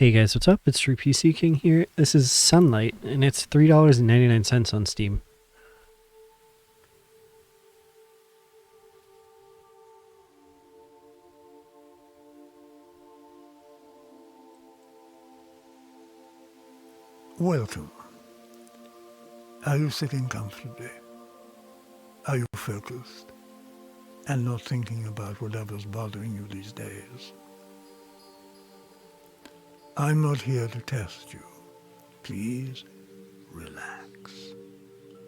Hey guys, what's up? It's True PC King here. This is Sunlight, and it's $3.99 on Steam. Welcome. Are you sitting comfortably? Are you focused and not thinking about whatever's bothering you these days? I'm not here to test you. Please relax.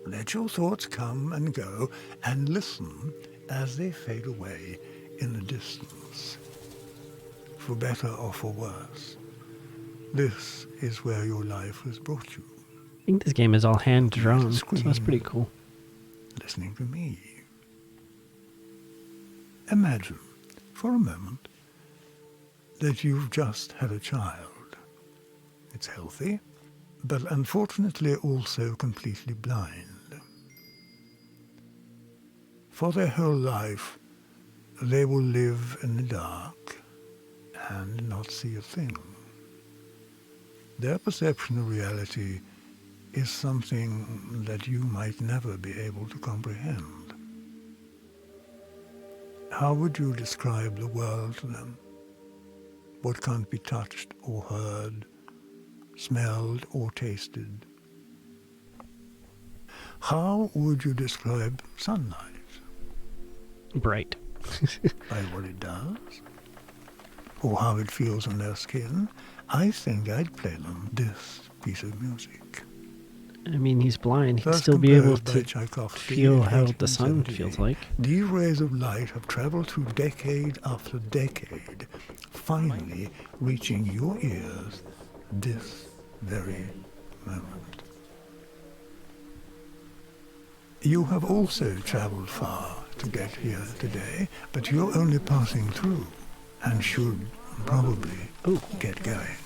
Let your thoughts come and go and listen as they fade away in the distance. For better or for worse, this is where your life has brought you. I think this game is all hand-drawn, so Screen. that's pretty cool. Listening to me. Imagine, for a moment, that you've just had a child. It's healthy, but unfortunately also completely blind. For their whole life, they will live in the dark and not see a thing. Their perception of reality is something that you might never be able to comprehend. How would you describe the world to them? What can't be touched or heard, smelled or tasted? How would you describe sunlight? Bright. By what it does? Or how it feels on their skin? I think I'd play them this piece of music. I mean, he's blind. He'd First still be able composed by to Tchaikovsky feel in how the sun 1878, feels like. These rays of light have traveled through decade after decade, finally reaching your ears this very moment. You have also traveled far to get here today, but you're only passing through and should probably get going.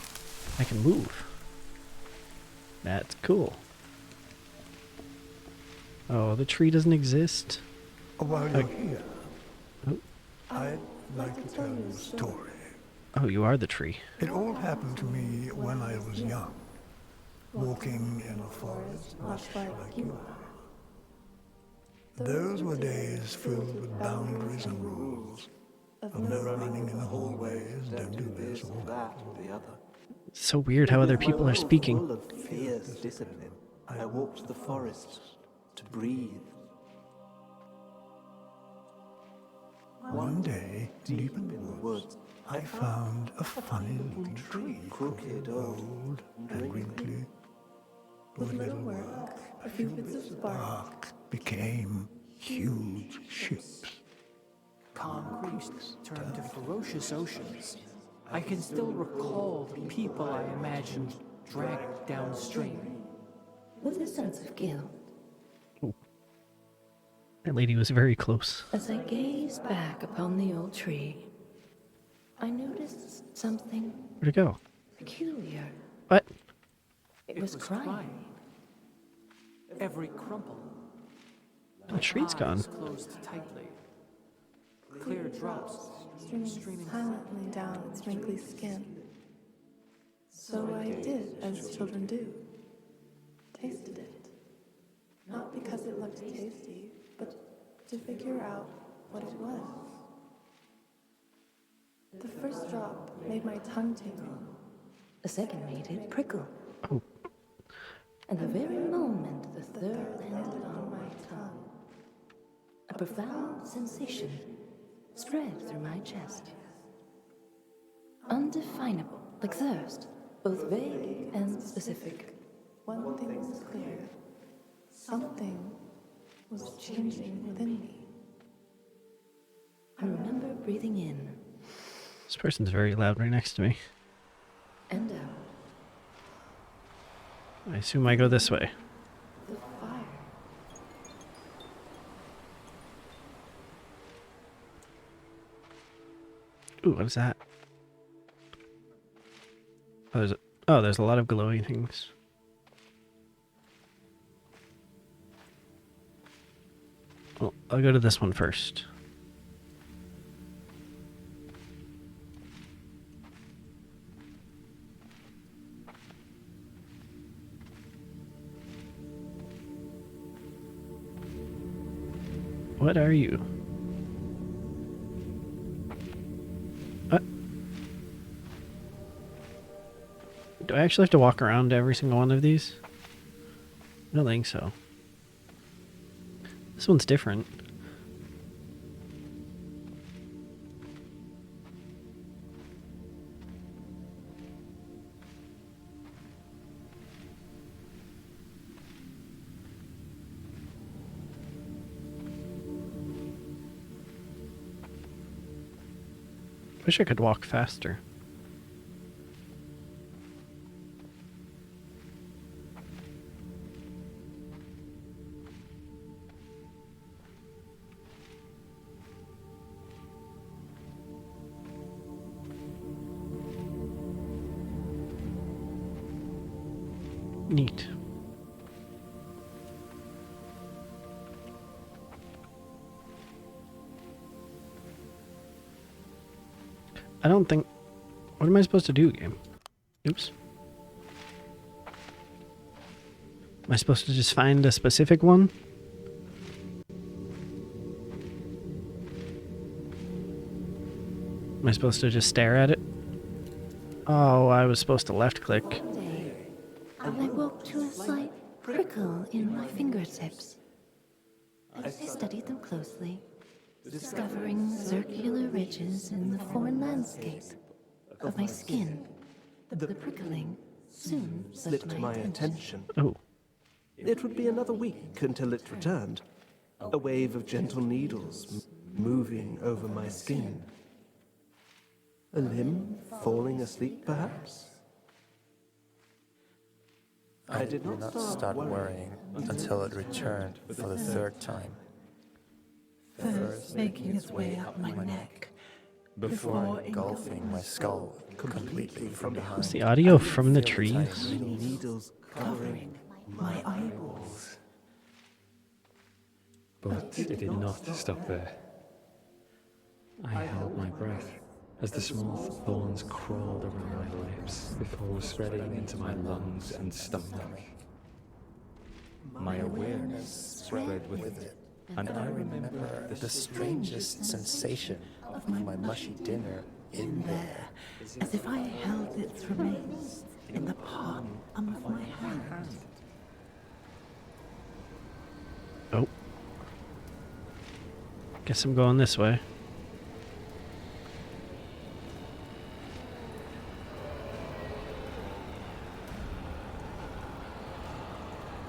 I can move. That's cool. Oh, the tree doesn't exist. While you're here, Oh. I'd like to tell you a story. Oh, you are the tree. It all happened to me when I was young, walking in a forest much like you are. Those were days filled with boundaries and rules, of no running in the hallways, don't do this or that or the other. It's so weird how other people are speaking. Full of fierce discipline, I walked the forest to breathe. One day, deep in the woods, I found a funny looking tree, Crooked, old and wrinkly. With little work, a few bits of bark became huge ships. Calm creeks turned to ferocious oceans. I can still recall the people I imagined dragged downstream. With a sense of guilt, That lady was very close. as I gazed back upon the old tree, I noticed something Where'd it go? peculiar. What? It was crying. Every crumple. The tree's gone. Eyes closed tightly. Clear drops streaming silently down its wrinkly skin. So I did as children do. Tasted it. Not because it looked tasty, but to figure out what it was. The first drop made my tongue tingle. The second made it prickle. Oh. And the very moment the third landed on my tongue, a profound sensation spread through my chest. Undefinable, like thirst, both vague and specific. One thing was clear. Something was changing within me. I remember breathing in This person's very loud right next to me. and out. I assume I go this way. The fire. Ooh, what is that? There's a lot of glowing things. Well, I'll go to this one first. What are you? What? Do I actually have to walk around every single one of these? I don't think so. This one's different. Wish I could walk faster. Neat. I don't think... What am I supposed to do, game? Oops. Am I supposed to just find a specific one? Am I supposed to just stare at it? Oh, I was supposed to left click. One day, I woke to a slight prickle in my fingertips. I studied them closely, discovering circular ridges in the foreign landscape of my skin. The prickling soon Slipped my attention. Oh, It would be another week until it returned. A wave of gentle needles moving over my skin. A limb falling asleep, perhaps? I did not start worrying until it returned for the third time. First making its way up my neck, Before engulfing my skull completely from behind. is the audio from the trees? Needles covering my eyeballs. But it did not stop there. I held my breath as the small thorns crawled around my lips before spreading into my lungs and stomach. My awareness spread with it, and I remember The strangest sensation of my mushy dinner in there. As if I held its remains in the palm of my hand. Oh. Guess I'm going this way.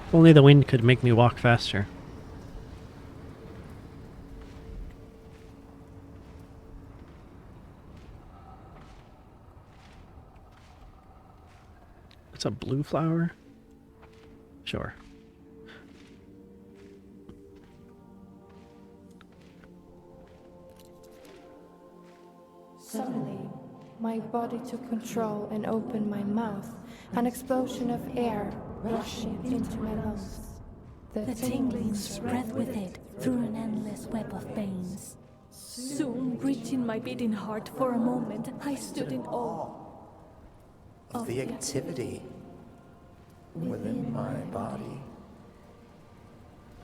If only the wind could make me walk faster. It's a blue flower? Sure. Suddenly, my body took control and opened my mouth, an explosion of air rushing into my lungs. The tingling spread with it through an endless web of veins. Soon, reaching my beating heart for a moment, I stood in awe Of the activity within my body.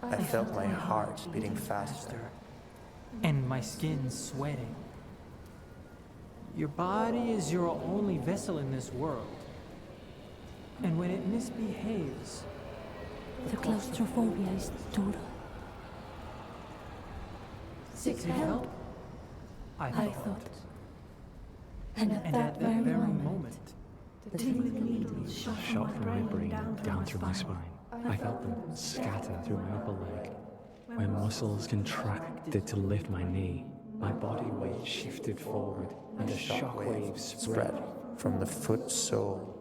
I felt my heart beating faster. And my skin sweating. Your body is your only vessel in this world. And when it misbehaves, The claustrophobia is total. seek help. I I thought. thought. And at And that at that very very moment, moment, the tingling needles shot from my brain down through my spine. I felt them scatter through my upper leg. My muscles contracted to lift my knee. My body weight shifted forward, and a shockwave spread. From the foot sole.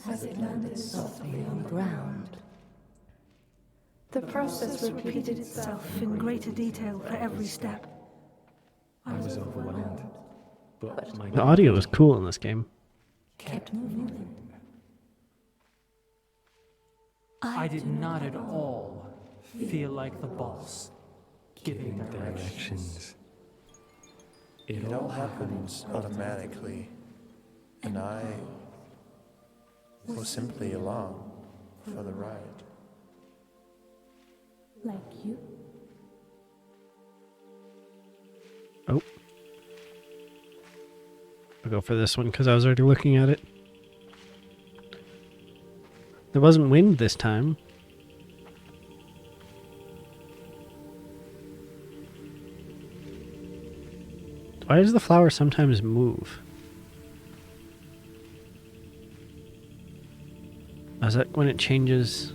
as it landed softly on the ground. The process repeated itself in greater detail for every step. I was overwhelmed, but my The audio is cool in this game. Kept moving. I did not at all feel like the boss giving directions. directions. It all happens automatically, and I was simply along for the ride. Like you. Oh. I'll go for this one because I was already looking at it. There wasn't wind this time. Why does the flower sometimes move? Is that when it changes?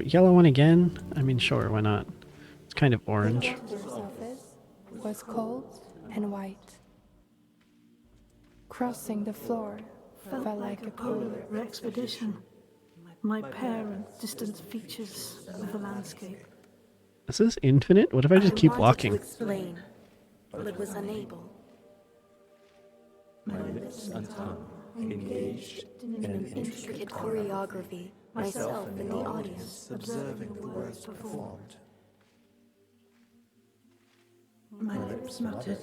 Yellow one again? I mean, sure, why not? It's kind of orange. The doctor's office was cold and white. Crossing the floor felt like a polar expedition. My parent, distant features of the landscape. Is this infinite? What if I just keep walking? To explain, but was unable. My lips and tongue engaged In an intricate choreography, myself in the audience, observing the words performed. My lips muttered,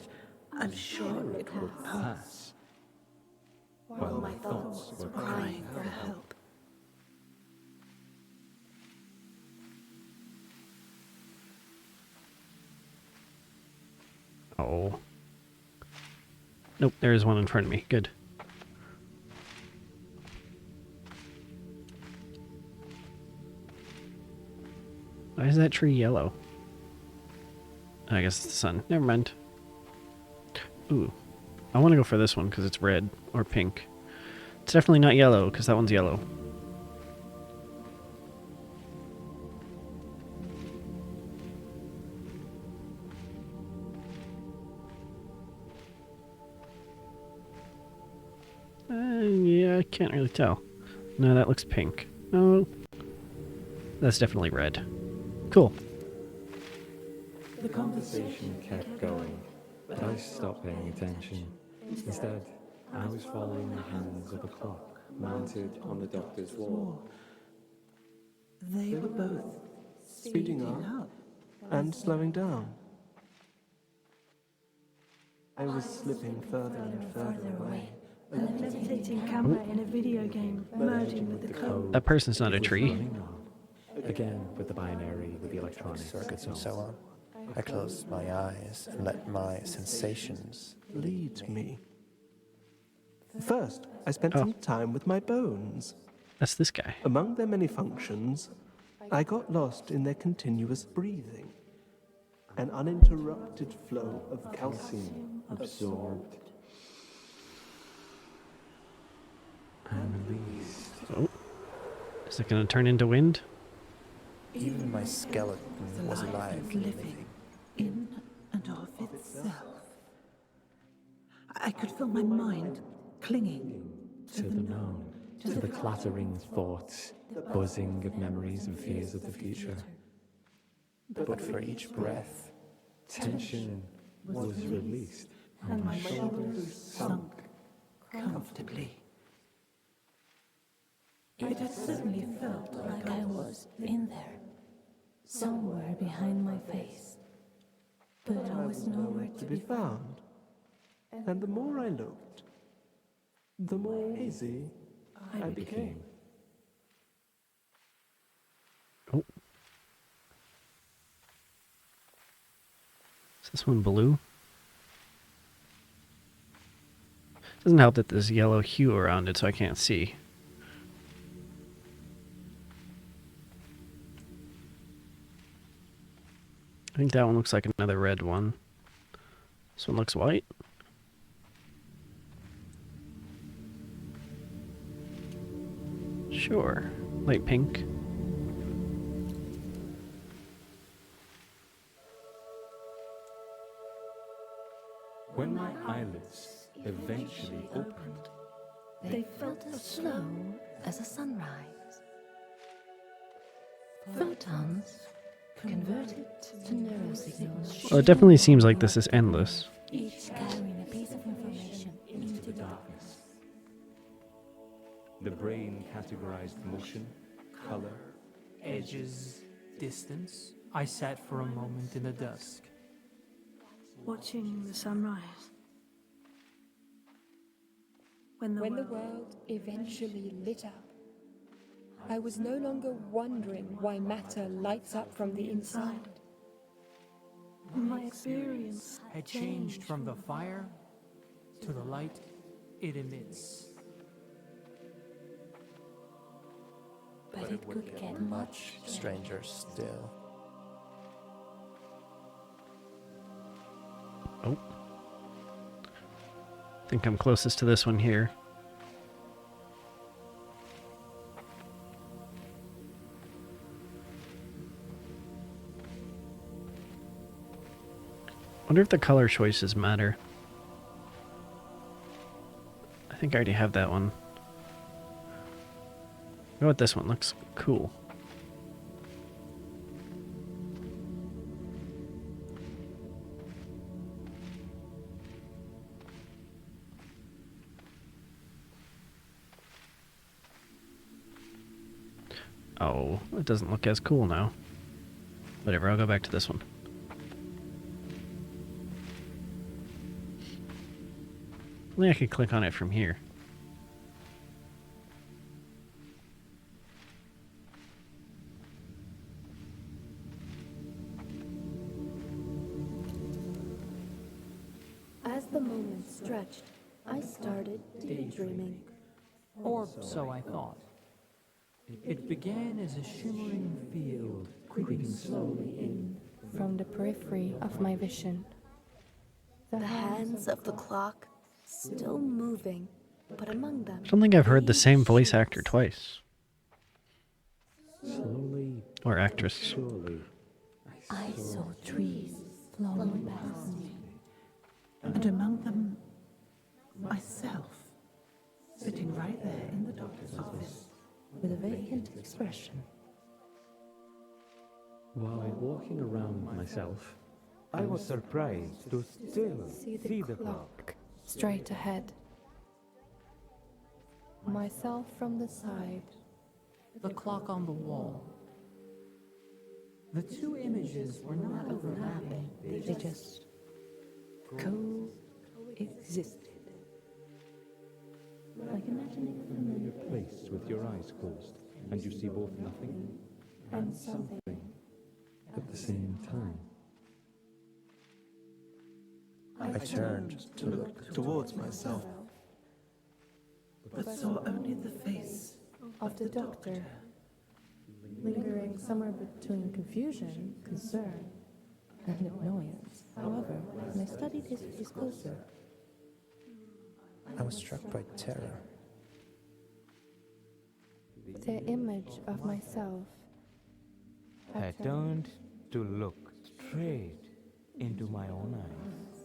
I'm sure it will pass. While my thoughts were crying for help. Oh. Nope, there is one in front of me. Good. Why is that tree yellow? I guess it's the sun. Never mind. Ooh. I want to go for this one because it's red or pink. It's definitely not yellow because that one's yellow. Yeah, I can't really tell. No, that looks pink. No, that's definitely red. Cool. The conversation kept going, but I stopped paying attention. Instead, I was following the hands of a clock mounted on the doctor's wall. They were both speeding up and slowing down. I was slipping further and further away. A levitating camera in a video game merging with the code. That person's not a It was tree. running on. Again, with the binary, with the electronics, Circuits and so on. I closed my eyes and let my sensations Lead me. First, I spent some time with my bones. That's this guy. Among their many functions, I got lost in their continuous breathing. An uninterrupted flow of calcium absorbed and released. Oh. Is it going to turn into wind? even my skeleton was alive. Living in and of itself. I could feel my mind clinging To the known, to the clattering thoughts, buzzing of memories and fears of the future. But for each breath, Tension was released. and my shoulders sunk comfortably. It had suddenly felt like I was in there, somewhere behind my face, but I was nowhere to be found. And the more I looked, the more hazy I became. Oh. Is this one blue? Doesn't help that there's yellow hue around it so I can't see. I think that one looks like another red one. This one looks white. Sure. Light pink. When my eyelids eventually opened, They felt as slow as a sunrise. Photons converted to neurosignals. Well, it definitely seems like this is endless. Each carrying a piece of information into the darkness. The brain categorized motion, color, Edges, distance. I sat for a moment in the dusk. watching the sunrise. When the When the world world eventually lit up, I was no longer wondering why matter lights up from the inside. My experience Had changed from the fire to the light it emits. But it could get much Stranger still. Oh. I think I'm closest to this one here. Wonder if the color choices matter. I think I already have that one. Go with this one, looks cool. Oh, it doesn't look as cool now. Whatever, I'll go back to this one. Only I could click on it from here. As the moment stretched, I started daydreaming. Or so I thought. It began as a shimmering field, creeping slowly in. From the periphery of my vision. The hands of the clock still moving, but among them... I don't think I've heard the same voice actor twice. Slowly, Or actress. surely, I saw trees flowing past me. and among them, myself, sitting right there in the doctor's office with a vacant expression. while walking around myself, I was surprised to still see the clock. Straight ahead. Myself from the side. The clock on the wall. The two images were not overlapping. They just coexisted. Like imagining a familiar Place with your eyes closed, and you see both nothing And something. at the same time. I turned To look towards myself. but saw only the face Of the doctor. Lingering somewhere between confusion, concern, and annoyance. However, when I studied his face closer, I was struck by terror. the image of myself. I turned to look straight into my own eyes.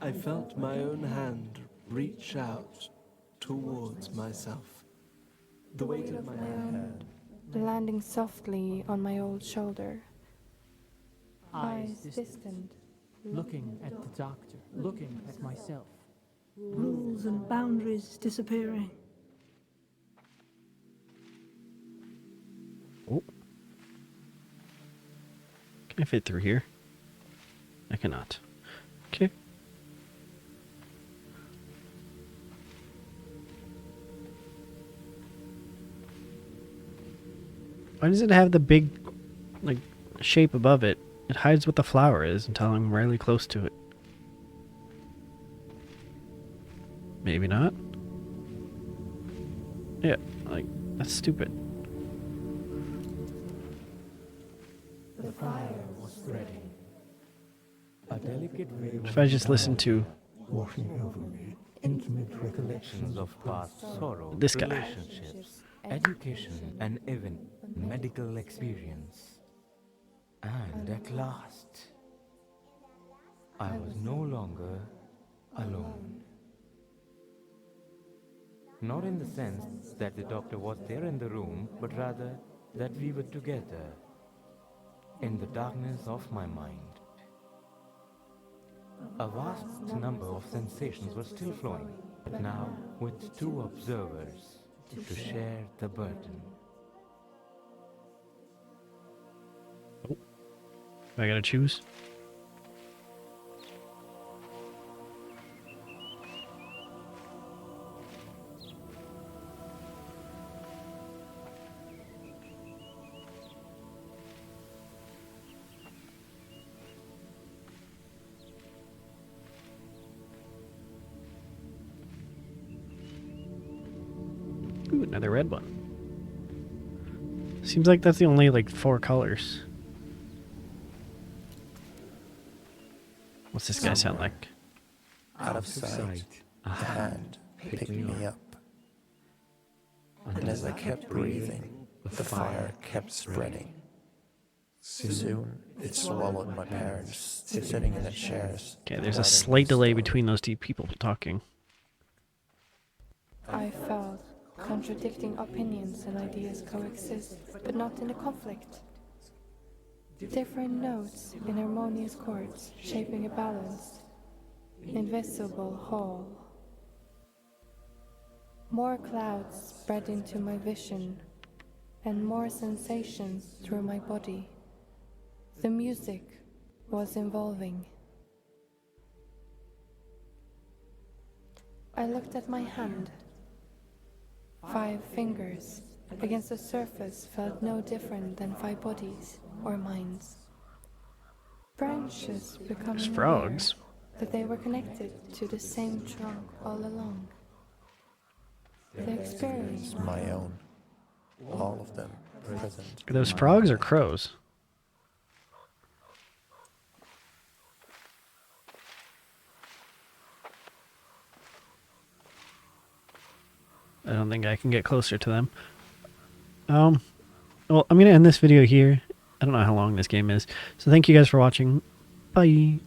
I felt my own hand reach out towards myself. The weight of my hand. Landing softly on my old shoulder. Eyes distant. Looking at the doctor, looking at myself. rules and boundaries disappearing. Oh. Can I fit through here? I cannot. Okay. Why does it have the big, like, shape above it? It hides what the flower is until I'm really close to it. Maybe not. Yeah, like, that's stupid. The fire was spreading. A delicate wave If I just listen to Washing over me. intimate recollections of past sorrow, This guy. relationships, education, and even medical experience. And at last, I was no longer alone. Not in the sense that the doctor was there in the room, but rather that we were together in the darkness of my mind. A vast number of sensations were still flowing, but now with two observers to share the burden. I gotta choose. Ooh, another red one. Seems like that's the only, like, 4 colors. What's this guy sound like? Out of sight, a hand picked me up. And as I kept breathing, the fire kept spreading. Soon, it swallowed my parents, sitting in the chairs. Okay, there's a slight delay between those 2 people talking. I felt contradicting opinions and ideas coexist, but not in a conflict. Different notes in harmonious chords, shaping a balanced, invisible whole. More clouds spread into my vision, and more sensations through my body. The music was involving. I looked at my hand. 5 fingers against a surface felt no different than 5 bodies or minds. Branches becoming frogs. aware that they were connected to the same trunk all along. The experience My own. All of them present. Are those frogs or crows? I don't think I can get closer to them. Well, I'm going to end this video here. I don't know how long this game is. So thank you guys for watching. Bye.